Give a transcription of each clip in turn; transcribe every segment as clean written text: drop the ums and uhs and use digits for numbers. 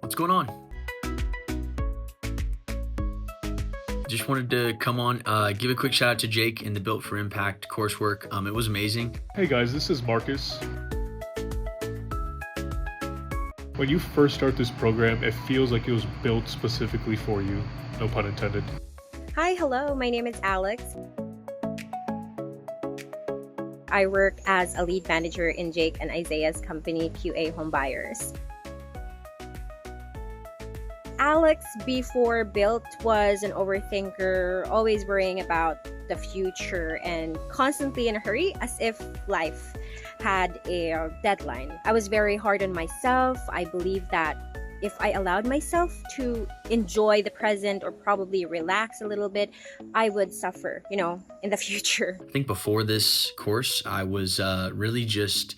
What's going on? Just wanted to come on, give a quick shout out to Jake in the Built for Impact coursework. It was amazing. Hey guys, this is Marcus. When you first start this program, it feels like it was built specifically for you. No pun intended. Hi, hello, my name is Alex. I work as a lead manager in Jake and Isaiah's company, QA Home Buyers. Alex, before Built, was an overthinker, always worrying about the future and constantly in a hurry, as if life had a deadline. I was very hard on myself. I believed that if I allowed myself to enjoy the present or probably relax a little bit, I would suffer, in the future. I think before this course, I was really just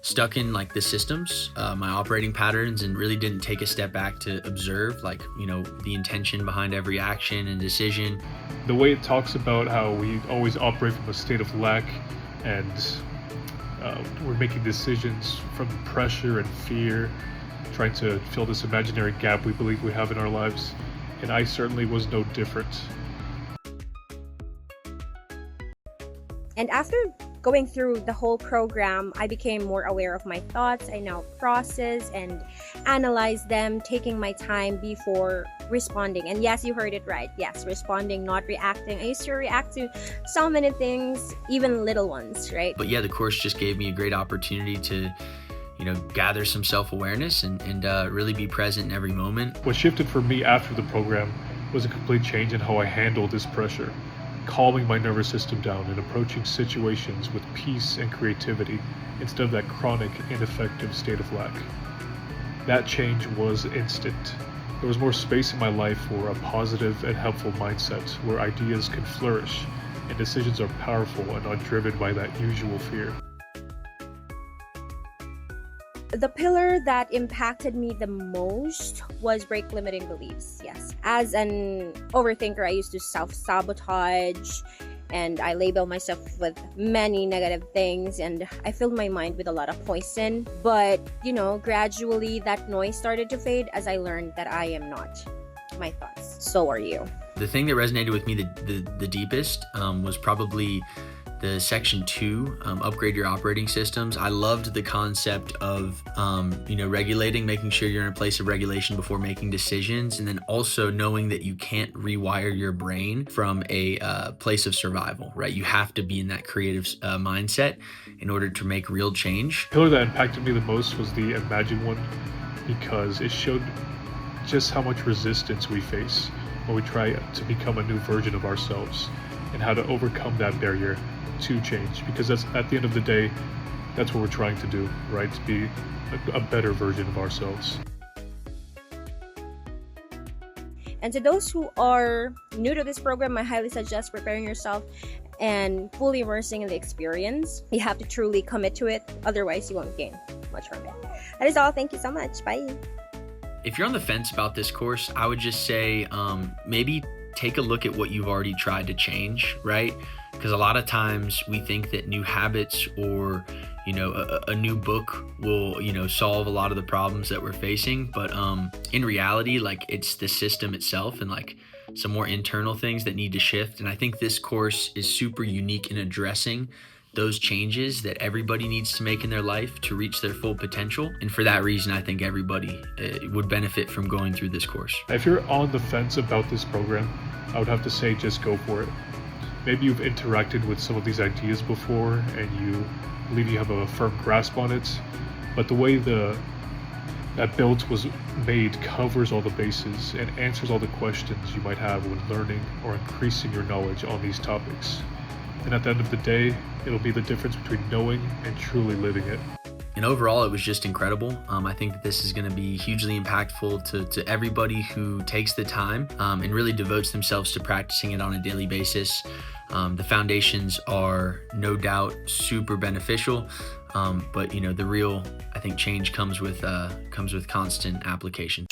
stuck in the systems, my operating patterns, and really didn't take a step back to observe the intention behind every action and decision. The way it talks about how we always operate from a state of lack and we're making decisions from pressure and fear, trying to fill this imaginary gap we believe we have in our lives. And I certainly was no different. And after going through the whole program, I became more aware of my thoughts. I now process and analyze them, taking my time before responding. And yes, you heard it right. Yes, responding, not reacting. I used to react to so many things, even little ones, right? But yeah, the course just gave me a great opportunity to gather some self-awareness and really be present in every moment. What shifted for me after the program was a complete change in how I handled this pressure, calming my nervous system down and approaching situations with peace and creativity instead of that chronic, ineffective state of lack. That change was instant. There was more space in my life for a positive and helpful mindset where ideas can flourish and decisions are powerful and not driven by that usual fear. The pillar that impacted me the most was break limiting beliefs. Yes. As an overthinker, I used to self-sabotage and I label myself with many negative things and I filled my mind with a lot of poison. But, gradually that noise started to fade as I learned that I am not my thoughts. So are you. The thing that resonated with me the deepest was probably the section 2, upgrade your operating systems. I loved the concept of, regulating, making sure you're in a place of regulation before making decisions. And then also knowing that you can't rewire your brain from a place of survival, right? You have to be in that creative mindset in order to make real change. The pillar that impacted me the most was the imagine one, because it showed just how much resistance we face when we try to become a new version of ourselves and how to overcome that barrier to change, because that's at the end of the day, that's what we're trying to do, right? To be a better version of ourselves. And to those who are new to this program, I highly suggest preparing yourself and fully immersing in the experience. You have to truly commit to it, otherwise you won't gain much from it. That is all. Thank you so much. Bye. If you're on the fence about this course, I would just say maybe take a look at what you've already tried to change, right? Because a lot of times we think that new habits or a new book will solve a lot of the problems that we're facing, but in reality, it's the system itself and some more internal things that need to shift. And I think this course is super unique in addressing those changes that everybody needs to make in their life to reach their full potential. And for that reason, I think everybody would benefit from going through this course. If you're on the fence about this program, I would have to say just go for it. Maybe you've interacted with some of these ideas before and you believe you have a firm grasp on it, but the way that Built was made covers all the bases and answers all the questions you might have when learning or increasing your knowledge on these topics. And at the end of the day, it'll be the difference between knowing and truly living it. And overall, it was just incredible. I think that this is going to be hugely impactful to everybody who takes the time and really devotes themselves to practicing it on a daily basis. The foundations are no doubt super beneficial, but the real, I think, change comes with constant application.